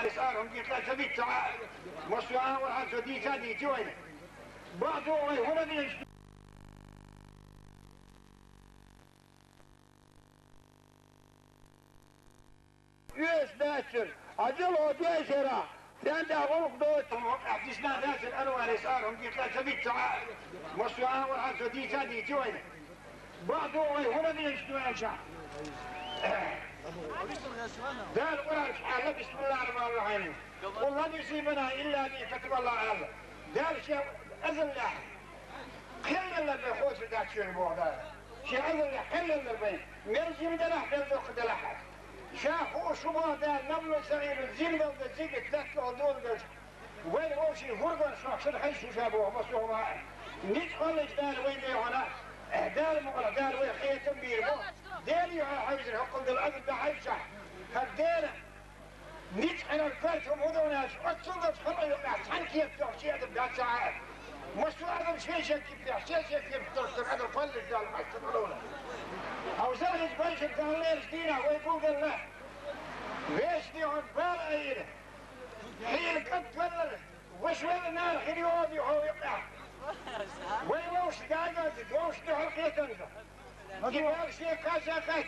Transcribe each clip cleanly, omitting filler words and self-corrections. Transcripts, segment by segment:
صارهم قلت لا تبيت مصوعة والعزو دي جادي جوين بعضو هنا بيجد يس داشر عجلوا ديشرا لأن أغلق دوتهم احتسنا داشر أنوار صارهم قلت لا تبيت مصوعة والعزو دي جادي جوين بعضو هنا بيجد وينشا دار قرآن سبحانه بسم الله الرحمن الرحيم قل لن يصيبنا إلا ما كتب الله علينا دار شيء أذن الله خلنا اللي بيخوص ذاك شيء الموضوع ده شيء أذن الله خلنا اللي بين مرجي من دلح بيذوق دلح شافوا شبه دار نمل صغير الزين ده الزيق تذكر ودول قلت وين هو شيء فرقا شخص حيث شافوه مصروه معه ندخل دار وين هنا دار مغلق دار وين خيتم بيرمو ديري حوزر حقل الأرض بعيشة هالدير ندخل الفرتهم هذوناش والسلطة خلق يقع عن كيف تحشي هذا بدا ساعات مش هذا شيء كيف تحشي كيف ترسل هذا الفلس ده المحسن الأولى أو زاهد بيش قال ليش دينا ويقول قال لا ليش دي عن بالعينه هي القد فلل وش وين النار خليوه هو يقع وين وش قاعد وش دي حلقية انت كيف شيء كاسا كاس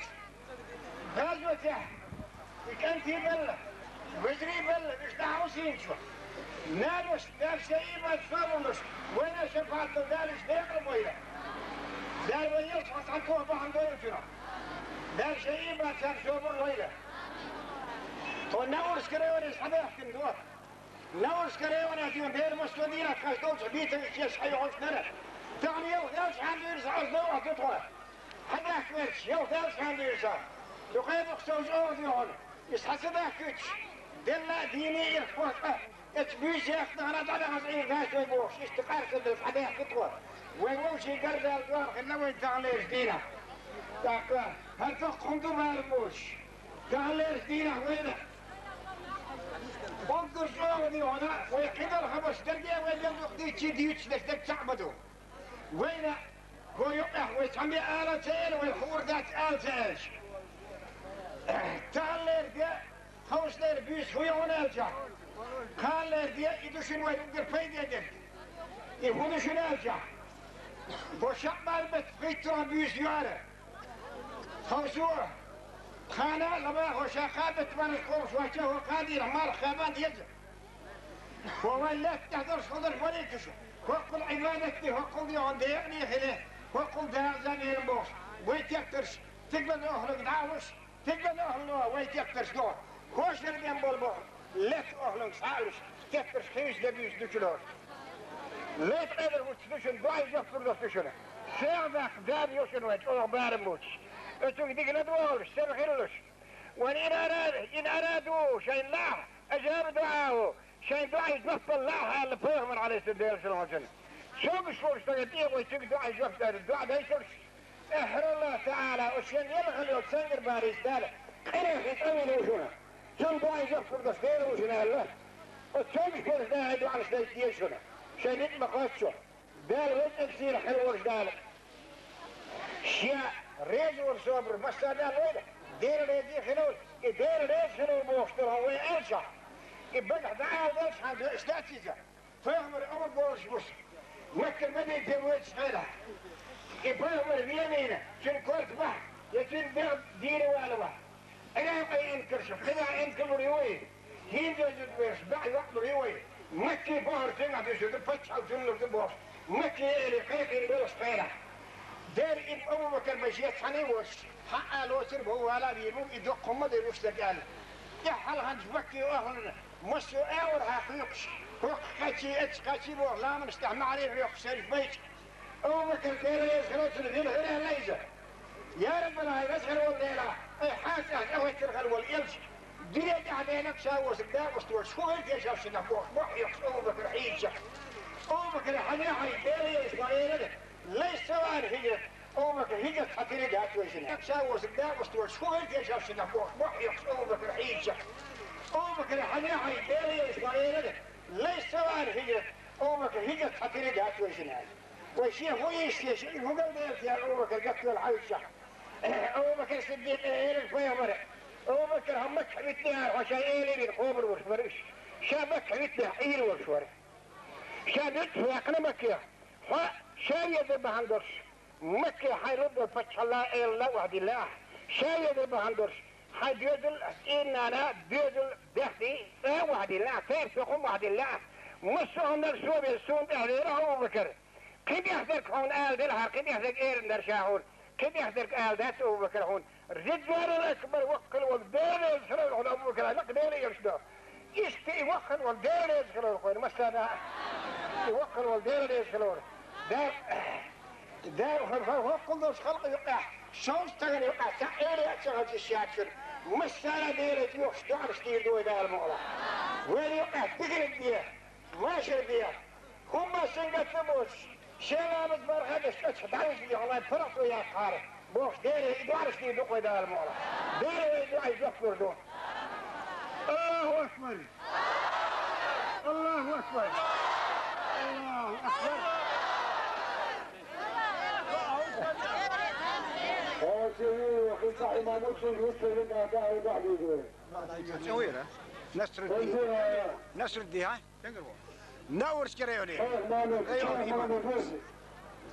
غازوته يكنتي بله وزري بله مش دعوسين شو نالوش دار شيء ما تصابونش وين شفاعة دارش ديقرب وياه دار ويلش حصلتوه بعن دورتنا دار شيء ما تنسوبون وياه تو نورس كريوني صباح كندوه نورس كريوني تيون دير مسلمين كاستوش بيتك شيش حيوش نرى تعني يو دارش عنده يرسع أصدوه تطوه حدا كويتش يو دارش عنده يرسع يقيد اختوش اوضي هون يسحسبه كويتش دلا ديني يرفوه اتبيش ياخدنا انا طالع عزعين ناس ويبوش يستقار كده في حدا كتوه ويبوش يقرد الدوار خلنا وين تعليش دينا تاكوه هل تقوم بارموش تعليش دينا وينه بنقر شوه هنا ويقدر خمس درجة وين يلقي تشيديوش لك تعبدوا وين هو يقع ويسمي آلة سيل ويخور ذات آلة سيل تعال لير خوش لير بيس هو يونالجا قال لير يدوشن وين يقدر فايد يدر يفودوشن آلجا وشق مالبت فيترا بيس يوالا خوشوه خانا لما هو شاقابت من القرص وشاه قادر مال خابان يجب ووين لا تحضر صدر وليكشو وقل عبادتي وقل دي عندي يعني خليه وقل ده زاني الموس ويتيكترش تقبل أهلك دعوش تقبل أهلنا ويتيكترش دور خوش نرمين بالبور لك أهلك سعرش تيكترش خيش دبيش دوشلور لا تقدر وتسلوشن باي جفر دوشلور شعبك دار يوشن ويت أو بارموش اتوك ديك ندور سر خيرلوش وإن أرادوا شيء الله أجاب دعاه شيء دعاء يتوفى الله اللي فهم على السدير شلون شو بشور اشتغلتيه ويتوك دعاء يتوفى الدعاء ده يشرش احر الله تعالى وشين يلغل وتسنجر باريس داله قريح يتأمن وشونا شو دعاء يتوفى الدستير وشنا الله وتسوي بشور دعاء دعاء السدير شونا شيء يتمق وشو دال وين تكسير حلو وش داله شياء ريج والصبر مسا دال ويله دير ريجي خلول دير ريج خلول بوشترها وين أرشع يبقى دعاء ذلك هذا استاتيجا فهم الأمر بورش بوش مكر بدي يتويت شغيرها يبقى اليمينة شن كورت بح يكين ديري ولا بح أنا يبقى ينكرشف خذا ينكر ريوي هين جوزد بيش بعد وقت ريوي مكي بحر تنع بيشو فتش أو تنلو تبوش مكي إلي قيقين بيش خيرها دير إن أبو بكر مشيت حنيوش حقا لو سرب هو ولا بيمو يدق قمد يروش لقال يحل هنج مكي وأهلنا مش أول حقيقش هو كاتي كاتي بور لا من استعمل عليه ريق سيف بيت أو ما كان كير يسخلوت الدين غير ليزة يا ربنا يسخل والليلة أي حاسة أو يترخل والإلش ديري علينا تساوس الدار وستوش شو هيك يا شخص نبوح محيق أو بكر حيجة أو بكر حنيحي ديري إسماعيل ليس سوار هي أو بكر هيجة حتيري دات ويسنا تساوس الدار وستوش شو هيك يا شخص نبوح محيق أو بكر حيجة أو بكر حنيحي ديري إسماعيل ليس سوار هي أو بكر هيجة حتيري دات ويسنا والشيء هو يشتي هو قال لي يا أبو بكر قتل الحيشة أبو بكر صديق إيرك فيا مرة أبو بكر همك حبيتني وشيء إيري بالخبر ورش شابك عيتنا عير ورشور شابك فاقنا مكيا شايد بهندرش مكيا حيرد فتح الله إلا وحد الله شايد بهندرش حي بيدل إننا بيدل دختي وحد الله فيرسكم وحد الله مصهم درسوا بالسون أهليره وبكر كيف يحذرك هون آل دلها كيف يحذرك إيرن درشاهون كيف يحذرك آل دات وبكر هون الرجال الأكبر وكل والدير يسخلوا الخون أبو بكر لك دير يرشدوا يشتي يوخل والدير يسخلوا الخون مثلا يوخل والدير يسخلوا دار وكل ذو خلق يقع شوش تغني يقع سعير يشغل الشاكر مثلا دير يوخشدوا على ستير دوي دار المغلا وين يقع تقرب ديه ماشي بيه هم سنقت نبوش شلامت برخدش اتحدث لي والله فرق ويا قارب بوش ديري يدوارش لي دقوي دار المغلا ديري يدوارش يكبر دون الله أكبر الله أكبر الله أكبر وقلت إمامك يسلم أداء بعد تسويره نصر الدين نصر الدين ها نور شكريوني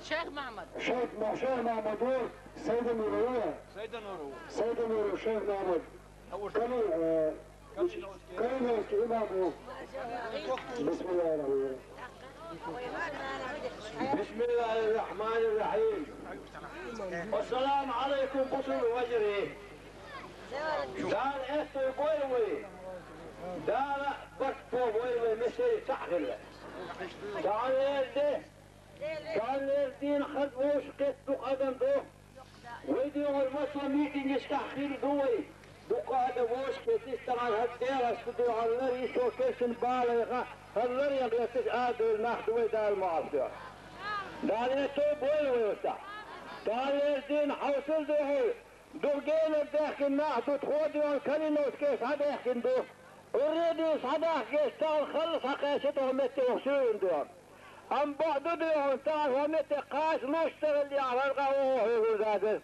شيخ محمد شيخ محمد سيد نور سيد نور شيخ محمد كان إمامه بسم الله الرحمن بسم الله الرحمن الرحيم والسلام عليكم بصر وجري دار اختي بويوي دار بكتو بويوي مسيري تحغل تعال الدين خدوش قد قدم دو ويدي والمصر ميتنج استحخير دوي دقادة وشكت استغال هالدير استدو على يسو كيسن بالغة هاللر يغلتش آدو المحدوي دار المعافية دار يسو بويوي وستح دار الدين حوصل دوهي دوغين الداخل ناحدو تخودي والكلمة كيف هذا يحكن دو وريدي صداح كيس تعال خلص حقيشتهم متي وحسوين دوهم أم بعدو دوهم تعال ومتي قاس مشتغل على القهوة هو ذاتت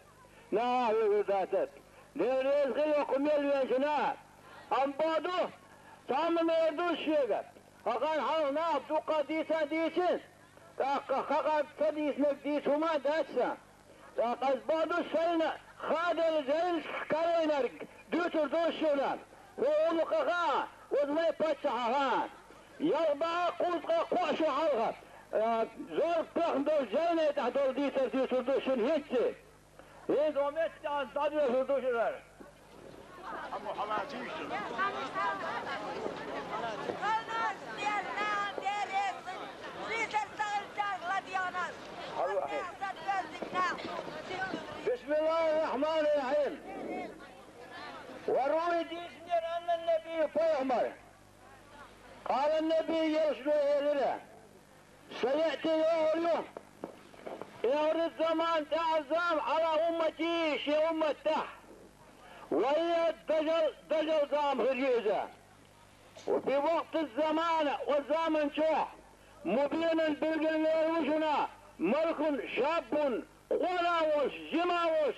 لا هو ذاتت دير يزغل وقميل وينشنا أم بعدو تعال ما يدوش شيئا فقال حال ناب دوقا ديسا ديسين خقا تديس نكديس وما داتسا فقال بعدو السينة خادر زين كارينر دوتر دوشونا وقولوا قغا وضمي باتشحها يربع قوزقا قوشو حلغا زور بخن دو زينة تحدول ديتر دوتر دوشن هيتسي هيد ومت عن صدر دوشنر أبو حماتيش بسم الله الرحمن الرحيم وروي ديسنير أن النبي فيعمر قال النبي يرسل إلينا سيأتي يوم يورد زمان تعزام على أمتي شي أمته وهي دجل زام هريزة وفي وقت الزمان والزمن شوح مبينا بالقليل وجنا ملك شاب قلاوش جماوش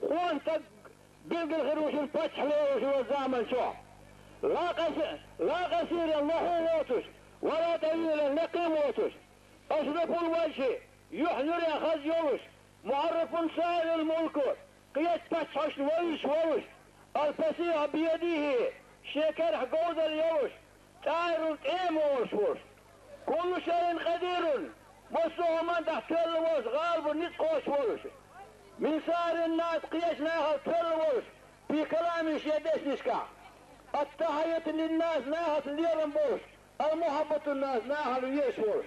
وانت بلق الخروش الفتح ليوش والزامن شوح لا قصير الله ووتش ولا طويل نقيم ووتش أشرف الوجه يحذر ياخذ يوش معرف سائر الملك قيت فتحش ويش الفسيح بيده شكر حقود اليوش طائر القيم وش كل شيء قدير مصره من تحت الوش غالب نسقوش وش من سائر الناس قيش ناخذ الوش في كلام شيدش نسكع التحية للناس ناخذ ليرنبوش المحبة الناس ناخذ يسوش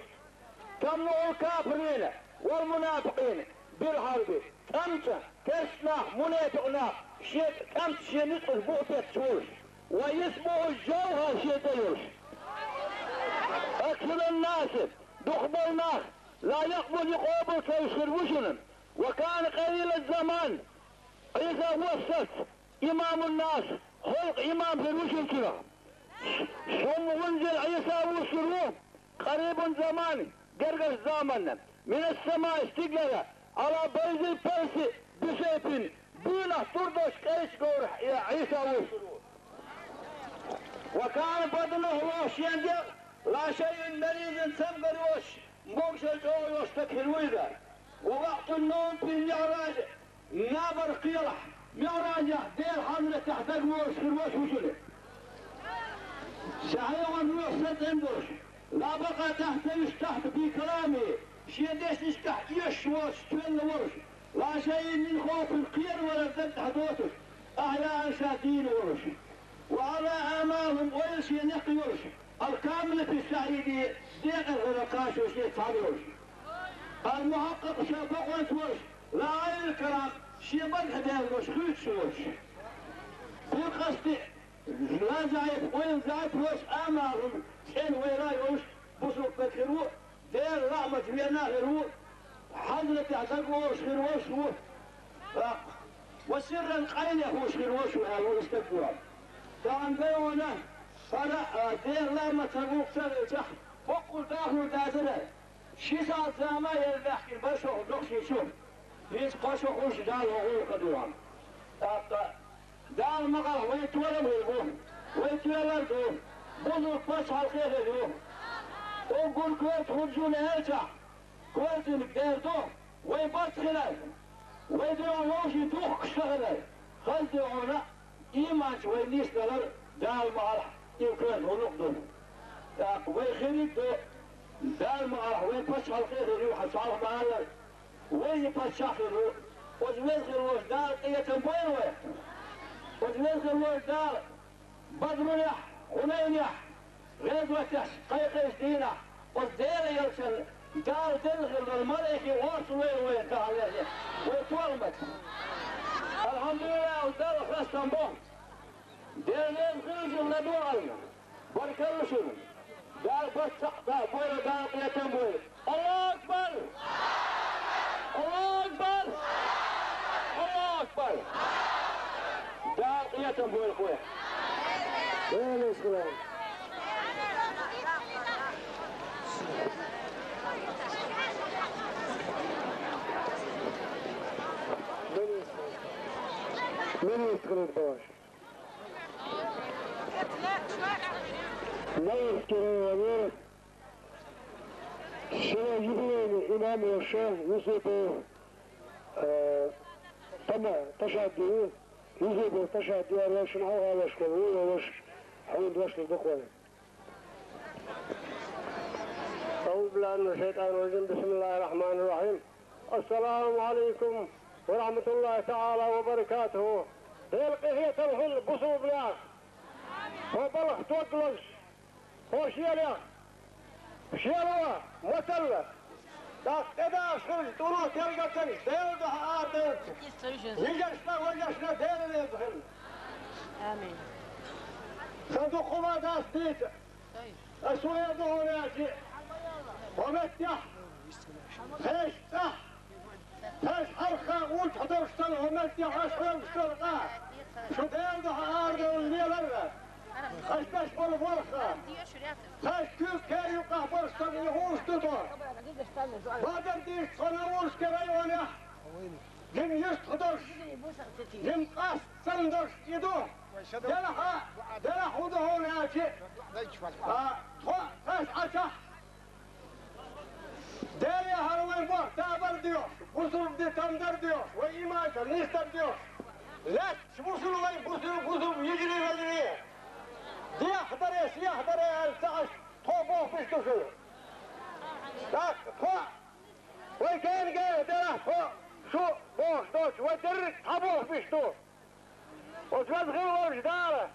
تمنع الكافرين والمنافقين بالحرب أمتى تسمح منافقنا شيء أمتى شيء نسقط بوتة سوش ويسمع الجوهر شيء ديوش أكثر الناس دخبر ناس لا يقبل يقابل كيشير وشن وكان قليل الزمان إذا وصلت إمام الناس خلق إمام في الوشن كذا ثم انزل عيسى وشروه قريب زمان قرقش زمن من السماء استقلل على بيز الفرس بسيف بينه تردش كيش قورح يا عيسى وشروه وكان بدنه روش يندق لا شيء مريض سمر وش موش الجو يشتكي الويدة ووقت النوم في المعراج نابر قيرح معراجه دير حملة تحت الموش في الوش وشله سعيه الروح ست انبرش لا بقى تحت يشتحت في كلامي شي ديش يشتح يشوش تفل ورش لا شيء من خوف القير ولا زد حدوتش احياء شادين ورش وعلى امامهم ويل شي نقي ورش الكاملة في السعيدي ديق الغرقاش وشي تصالي ورش المحقق شافق ورش لا عين الكلام شي بدح دير ورش خيط ورش في قصدي لا زايد وين زايد وش امامهم سين ويراي وش بصوا بكرو دير رحمة بينا غيرو حضرة يعتقوا وش غير وش هو وسرا قينه وش غير وش هو استقبوا كان بيونا فرع دير لما تقول سر تحت وقل داخل دازله شي صار زما يلحق بشو دخشي شوف ليش قشو وش دال وغول قدوان دار مقر ويتولم يلقوه ويتولم بضل فصح الخير يلقوه وقول كويت خرجون هيجع كويت نقدردوه ويبط خلال ويدعو نوشي توخ شغله خلدعونا إيمان شوي نيس دلر دار مقر يمكن ونقدر ويخرج دار مقر ويفصح الخير يلقوه حصالح معالا ويفصح يلقوه وزويز غير دار يتنبين ويه وزويز غير دار بدر يح حنين يح غزوة يح قيقيس دينا والدير يرسل دار تلغل الملكي واصل وين تعالى ويتولمت الحمد لله ودار خلصتن بهم دير لين خرج النبوة بارك الله شنو دار بس دار بويل دار يتنبين الله أكبر الله أكبر الله أكبر دار يتنبين أخويا وين الإسلام من يدخل الباش؟ ما يذكر الأمير سيجبين إمام الشيخ يوسف طمع تشهد يوسف تشهد يا شنعوها وش كبيرة وش حمد وش البقوة أعوذ بالله من الشيطان الرجيم بسم الله الرحمن الرحيم السلام عليكم ورحمة الله تعالى وبركاته تلقيه تلهل بصوب لك وبلغ تطلق وشيلك شيلوه مثلك إذا خرجت ورود يلقى تلك ديلدها آردت وجشنا ديل يدخل آمين صندوق ما داستيت أسوية ظهوراتي ومتح خيش تح خيش حرخة ولد حضر اشتل ومتح أشهر اشتلقاه شو ديلدها آردت والليل خيش تشبر فرخة خيش كيف كان يبقى فرصة يهوش تطور بادر ديش صنوش كريونة جن يستخدرش جن قاس سندرش يدوه دلح ودهون هاتي خيش عشح داليا هروين بوح تابر ديوش بصر دي تندر ديوش وإيمانك نيستر ديوش لا شبوصر وين بصر يجري رجري دي يحضر السعش طوبوه فيش تشوف لا فوق وكان قال دلح فوق شو بوش دوش ودرك حبوه فيش توف وتوزغل وجداره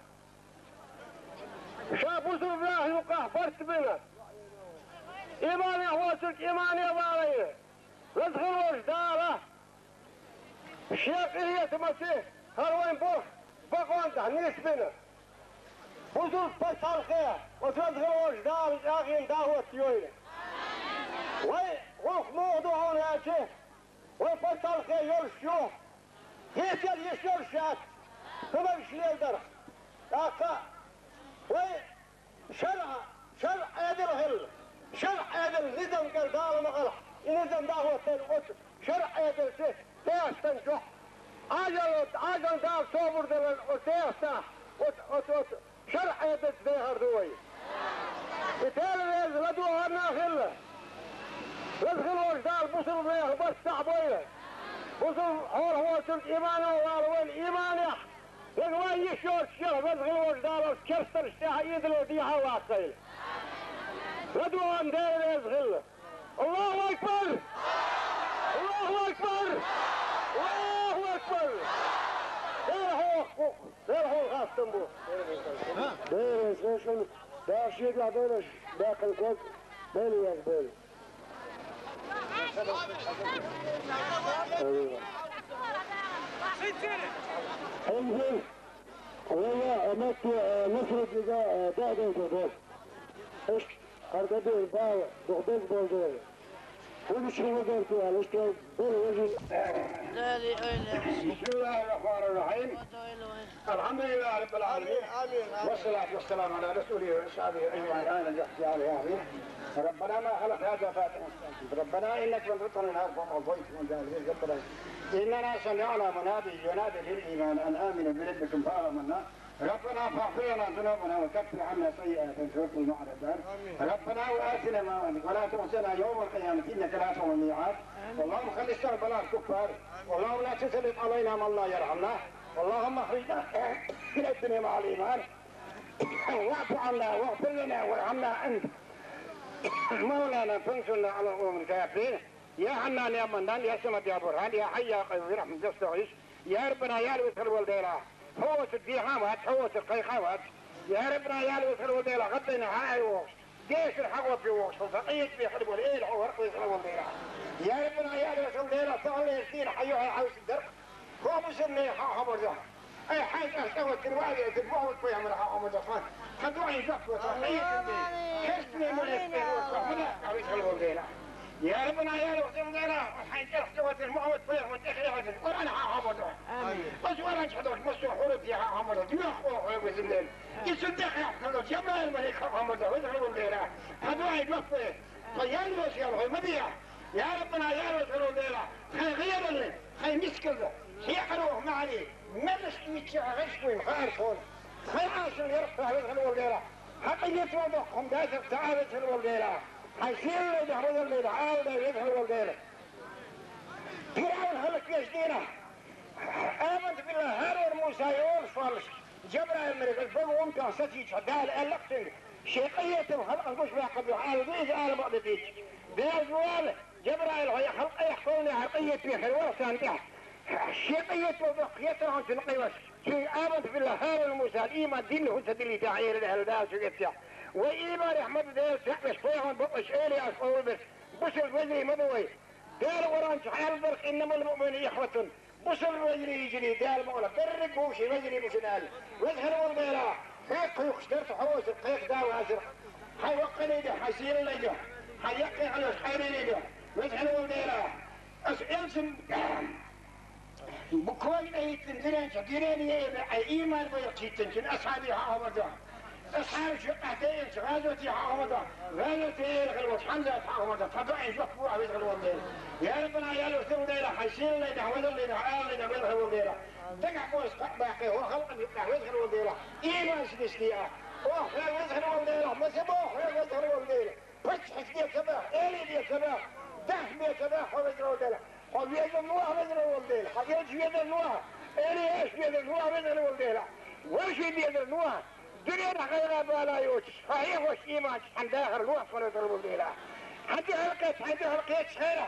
شاف وصل بلاه يوقع فرت بنا إيماني أخواتك إيماني أبالي وزغل وجداره الشيخ إليه تمسيه هروين بوش بقوانته نيس بنا وصل فتح الخير وتوزغل وجداره الأخين داوة يوينه وخموضه هنا يا شيخ وفتح الخير يرشوه يسأل يشرشات ثم يشلي الدرح أخا شرع هذا الهل شرع هذا النظام قال دار مغلح النظام ده هو التنقص شرع هذا الشيء تاس تنجح عجل دار صبر دل وتاس شرح يدك ذهر دوي يتالي لدوها ناخلة لدخل وجدال بصر ذهر بس تعبوية بصر هو سلط إيمانه وين إيمانه لقوان يشور الشيخ لدخل وجدال وكرستر اشتاها يدلو ديها واقيل لدوها ندير يدخل الله أكبر الله أكبر الله أكبر دير هو الغاز تنبو دير سيشن دار شيء لا ديرش داخل كوك دير ياك دير انزل ويا امت نفرد دادن كوك ايش قردبي باو دغدغ بولدوي كل شيء قدرت على اشتغل بالوجه بسم الله الرحمن الرحيم الحمد لله رب العالمين والصلاة والسلام على رسوله وأصحابه أجمعين أنا جحتي عليه آمين ربنا ما خلق هذا فاتح ربنا إنك من فطر الناس وضيت من ذلك ربنا إننا سمعنا منادي ينادي للإيمان أن آمنوا بربكم فآمنا ربنا فاغفر لنا ذنوبنا وكفر عنا سيئاتنا وتوفنا مع الأبرار ربنا وآتنا ما وعدك ولا تخزنا يوم القيامة إنك لا تخلف الميعاد اللهم خلي الشر بلاء الكفار اللهم لا تسلط علينا من لا يرحمنا اللهم اخرجنا من الدنيا مع الإيمان واعف عنا واغفر لنا وارحمنا أنت مولانا فانصرنا على القوم الكافرين يا حنان يا منان يا سمد يا برهان يا حي يا قيوم برحمتك استغيث يا ربنا يا لوث الولديلا فوت الديحامات فوت القيخامات يا ربنا يا لوث الولديلا غطينا هاي وقت ديش الحقوة في وقت فقيت في حلب والإيل وورق ويصل الولديلا يا ربنا يا لوث الولديلا تعالى يسير حيوها عاوز الدرق قوم سني حاحمر ده اي حاجة استوت الوالي تتبعوت فيها من حاحمر ده خدوعي زفوة صحيح كسني من السبيل من عاوز الولديلا يا ربنا يا لوث الولديلا حاجة استوت المعوض فيها وانتخيها وانا حاحمر ده بس وانا جحدوش مصر حروف يا حاحمر ده يخوه ويوز الليل يصدق يحكمه جمال الملك حاحمر ده ويزغل الولديلا خدوعي زفوة طيان لوش يالهو مديح يا ربنا يا لوث الولديلا غير اللي خي مسكل سيقروه معلي ملش يتشع غشوين خارفون خي عاشر يرفع ويزغل الولديلا حتى يتوضحهم داسق تعالج الولديلا حيصير له يحفظ الليلة عاوده ويزغل الولديلا فرعون هلك يجدينا آمنت بالله هارون موسى يقول فالش جبرائيل مريك الفرق ومتع ستيج قال ألقتن شيقية الخلق انقش بها قبل حال بيز آل بعض بيج بيز وال جبرائيل هي خلق يحفظني حقية في حلوة سانتها شيقية وبقية عن تنقيوش آمنت بالله هارون موسى الإيمان دين له تدلي تعير الهلداء سيقتها وإيمان أحمد دير تحبش فيهم بقش إلي أشعور بس بس الوزري مضوي دار ورانش حال برق إنما المؤمن إخوة بس الوزري يجري دار مغلق برق بوشي وزري بسنال وزهر والبيلا خيق يخشدرت حوش القيق دا وازر حي وقني ده حيصير اللي ده حي يقي على خيرين ده وزهر والبيلا أسئلسن بكون أي تنزلين شكيرين أي إيمان بيقشي تنشن أصحابي حاوضا أصحاب شقتين غازوتي حاوضا غازوتي الغلوة حمزة حاوضا فضعي شوفوا عويز غلوة الليلة يا ربنا يا لو سروا ليلة حيشير ليلة وذل ليلة عال ليلة وذل الليلة دقع بوس باقي هو خلق يبقى وذل الليلة إيمان سدستيئة وخير وذل الليلة مسبوح وذل الليلة فتح دي كباح إلي دي كباح دح دي كباح وذل الليلة قد يد الله وذل الليلة قد يد الله إلي إيش بيد الله وذل الليلة وش بيد الله دنيا غير بالا يوتش صحيح وش إيمان عند آخر الوقت ونضرب الليلة حتى هلقيت خيرة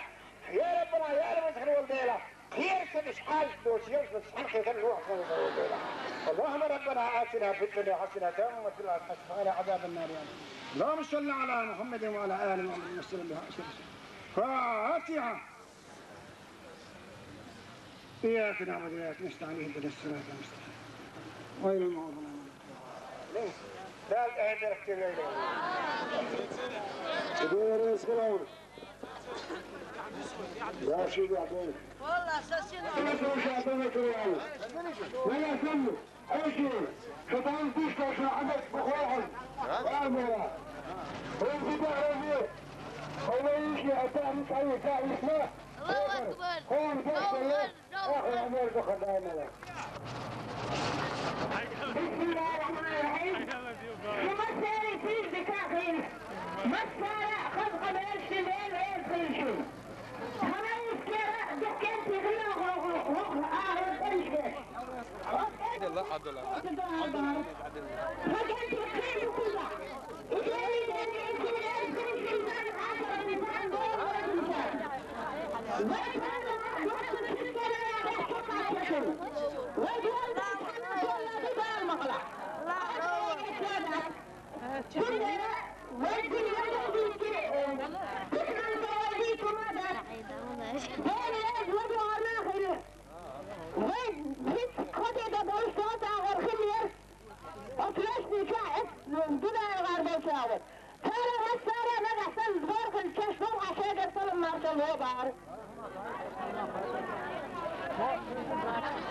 يا ربنا يا رب ادخل والليلة خير كدش حال دوش يوسف حلقي كان الوقت ونضرب الليلة اللهم ربنا آتنا في الدنيا حسنة وفي الآخرة حسنة وقنا عذاب النار اللهم صل على محمد وعلى آل محمد وسلم بها فاتحة إياك نعبد وإياك نستعين اهدنا الصراط المستقيم غير المغضوب عليهم ليش؟ لا الأهل ركتي الليلة تدور يسكرون يا شيخ عبدالله والله أساسينا تنسوا شعبنا كريان ولا يسموا أي شيء شطان تشتر شعبك بخواهم وعمرا ويجب أعرفه والله يشي أتعرف أي تعرف ما الله أكبر هو مفاق الله آخر عمر بخدامنا بسم الله الرحمن الرحيم مساري في بكاخين مسارة خلق بالشمال ويرسلشون هنا يسكر دكان في غير غير آخر الشيء الله عدل فكنت بخير كلها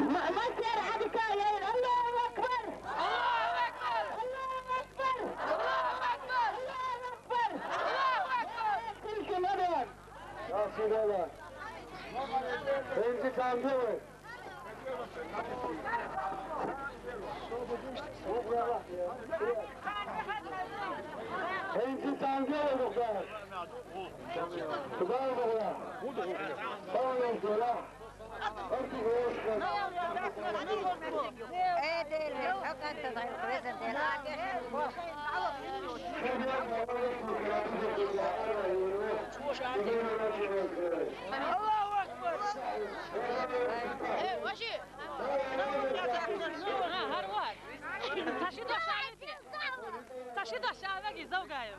ما تصير هذه كاية الله أكبر الله أكبر الله أكبر الله أكبر الله أكبر الله أكبر كل شيء مدن يا سيدي الله انت كان جوي انت كان جوي مختار تبارك الله بارك الله الله أكبر إيه وشي هروات تشيد شعبك زوجايو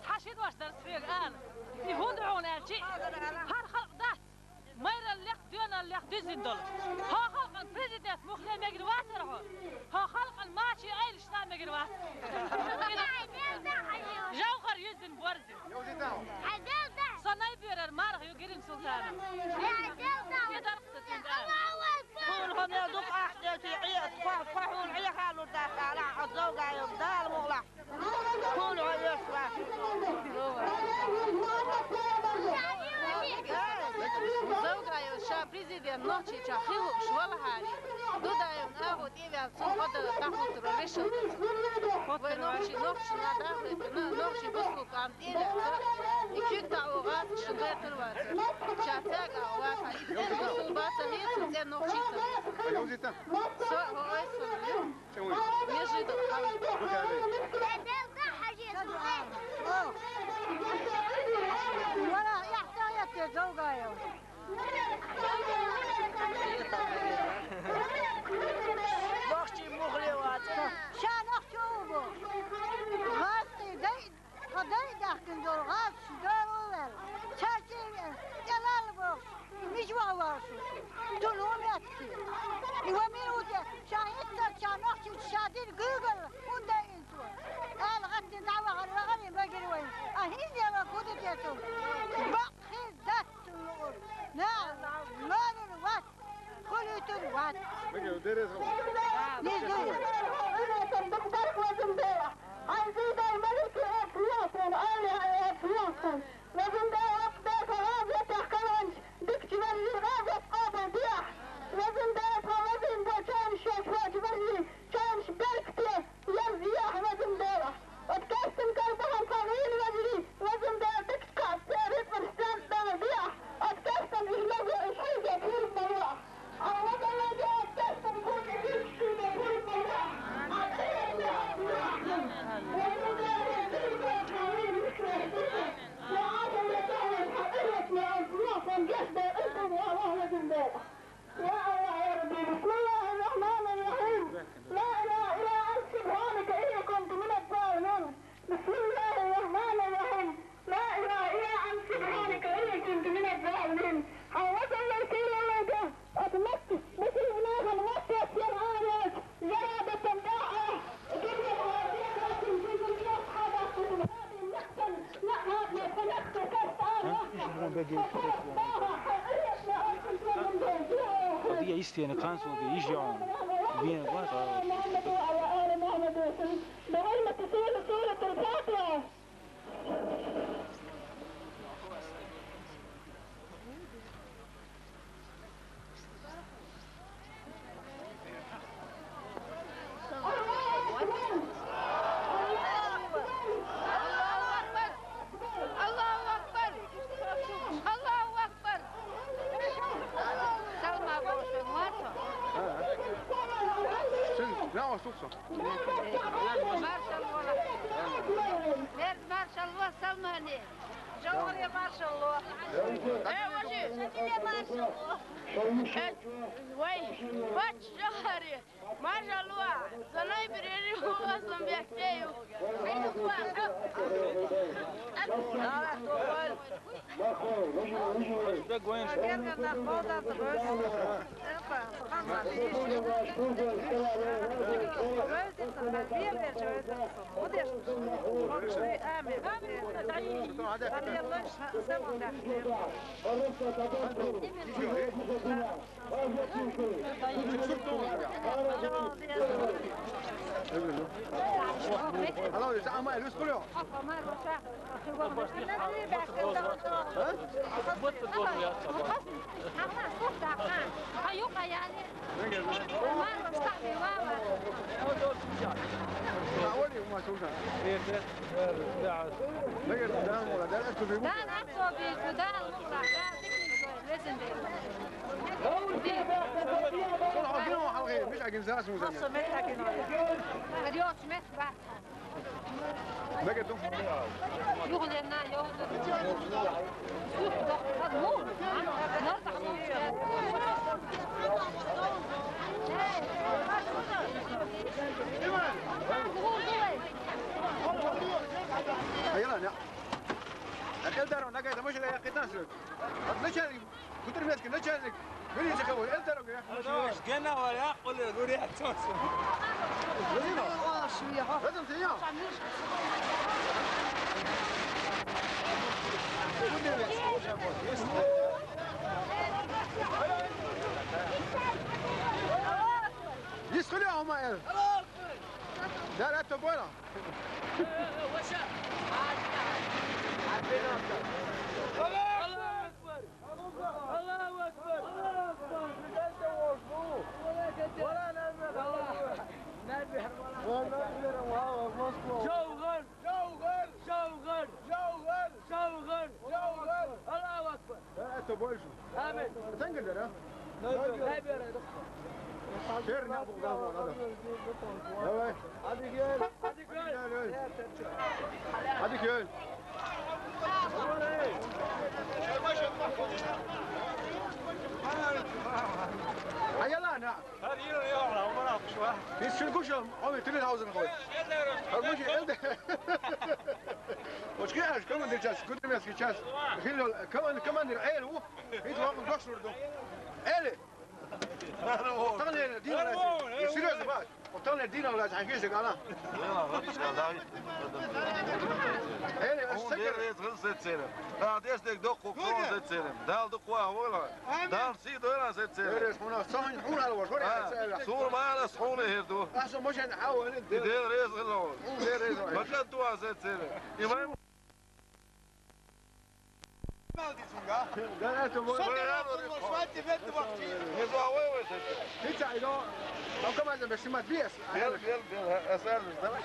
حشيد واش درس فيك الآن يهودعون شيء هر خلق ده ما يرى الليق دينا الليق ديزندل ها خلق البريزيدنت مخلي مجروات رهو ها خلق الماشي أي لشنا مجروات جوهر يزن بورزن صناي بيرر مارغ يقرين سلطانا يدرق تتندان كلهم يدق أحدث عيد فحول عيد حالو داخل على الزوجة يبدال مغلق كلهم يسوى زوجة يوشا بريزيدنت نوتشي تشاخيو شوال هاري دودا يمناهو تيبيا تنقضى تحو تروريشن ونوشي نوشي بسكو كام تيلا يكيك تعوغات شغية الوات شاتاق عوغات يكيكو باتا هيت زي نوشي سواء هو ايسو يجي ولا يحتاج زوجة بخشي مغلوات شان اخشوبو غاسي داي قداي داخل دور غاس دور تشارتي جلال بو مش واسو دولهم ياتي وميروده شاهدت شان اخشي شادين جوجل ودا انتو قال غد دعوه الرغم بجري وين اهين يا ما كنت ياتو بخي ذات النور نعم مان الوات خليت الوات بقى ودرس نزول أنا صندوق وزن بيع عزيز الملك أفلاطون أنا أفلاطون وزن بيع أقدر غازة تحكمنش دكتور غازة قابل بيع وزن بيع وزن بيع كان شاف وجبني كان شبكته يرزيح وزن بيع وتكسم قلبهم قويل وزري وزن بيع دكتور تعرف فرستان بيع وتكسم يلقى الحيجة في المروح الله الله جاء تكسم كل شيء في المروح قضية يستي أنا كان سوى يجيعون بين الوقت محمد وعلى آل محمد وسلم بغير سورة الفاتحة الله olsun. Maşallah Salmani. Şahane maşallah. Vay, baş şahane. Maşallah. Sana bir olsun bekliyor. Bek وين Hallo, is allemaal in rust voor jou. أولي وما سوسن. لقيت دام ولا دام أكتب في مش عجين زاس موزن. لقيت دم. يلا لا. الدار انا قاعد مش لاقي ناس. ليش كنت ماسك ليش من يتكون الدار مش جنا ولا قول روري اساس لازم تيجي يسخن يا عمال لا لا تبغى آمين. تنقل ده. لا بيرى. شيرنا أبو غامون هذا. لا هذيك يل. هذيك يل. هيلا أنا. هذه يلا وما ناقش واحد يشيل كوشة عمي 3000 خوي. المشي إلده. وش كده كمان دي جاس كنت ماسك جاس. خلوا كمان العيل هو يتوقع الجوش وردو. عيلي. طلع دينا لازم. يصير زباد. وطلع دينا لازم حكيشك أنا. يلا غاديش قال عيلي هون السكر. دير غير زيت سيرم. قاعد ديك دق وكون زيت سيرم. دال دق ولا. دال سيد ولا زيت سيرم. إيش هنا صحن حون على وش ولا صور ما على صحون هيردو. أحسن مش نحاول دير ريز غلون. دير ريز. ما كدوا زيت سيرم. يما لا تبغى. شواتي بنت وقتي. يزوا وين انت اذا لو كمان بس ما تبيس يلا يلا اسال زمان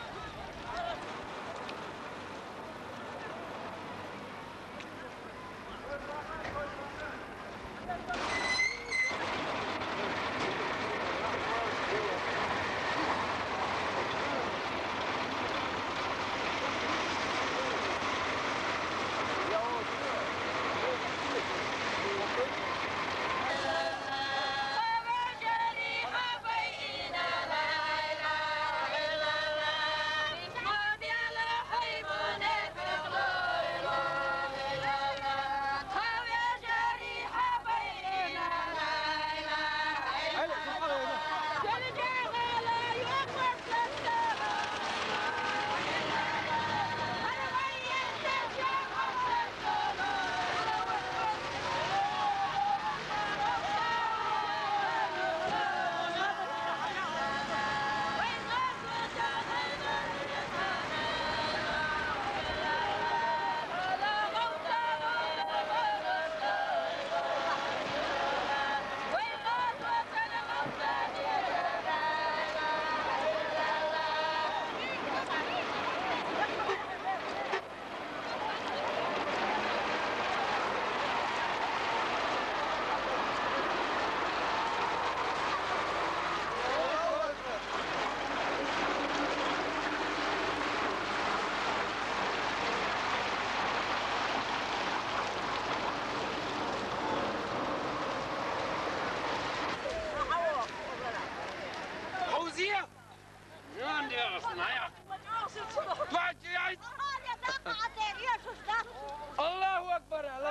الله أكبر الله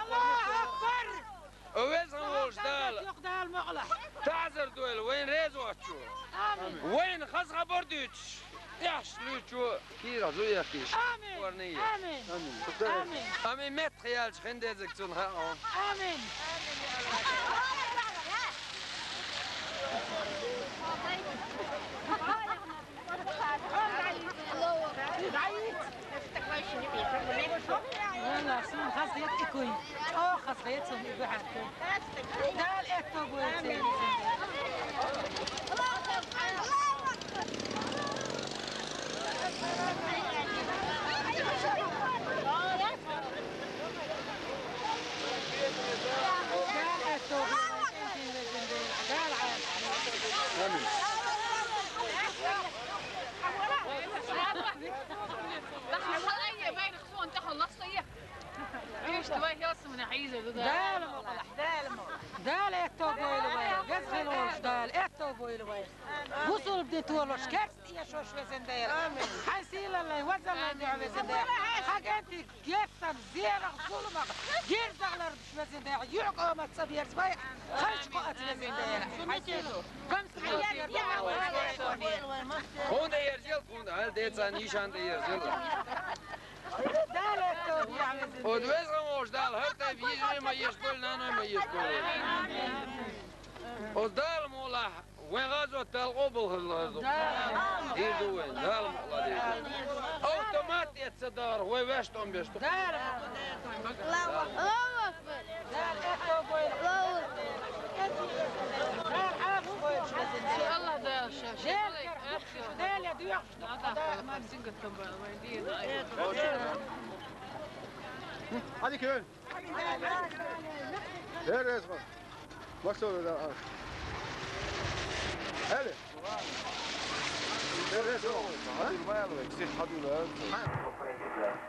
أكبر وين وجدال تعذر دول وين ريزو أتشو وين خزغة بردوش ياش لوتشو كيرا زو يكيش آمين آمين آمين أمين مت خيالش خندي زكتون ها آمين لا سون خاصيت كوي أو خاصيت سون بحث دال إكتب ويتين دال اتوبويلوي جزخلوش دال اتوبويلوي وصل بديتولوش كرت يا شوش وزندير حيسيل الله وزن الله يدعو وزندير حاجاتي جيسم زيرغ ظلمك جير زغلر وزندير يعقو ما تصبير صبايح خرج قوات وزندير حيسيلو كم سبيل هون يرجل هون هل ديتسا نيشان يرجل دال اتوبويلوي ودوزغموش دال هرتا فيجري ما يشكل نانو ما يشكل ودال مولا وين غازو تلقو بالغزو ديردو وين دال مولا ديردو اوتومات يتصدر ويشتم بيشتم الله أكبر دال اتوبويلوي الله دال شاف دال يا ديوخ ما بسنقط هذه كمان يا رزق مكسور ده هلا يا رزق ها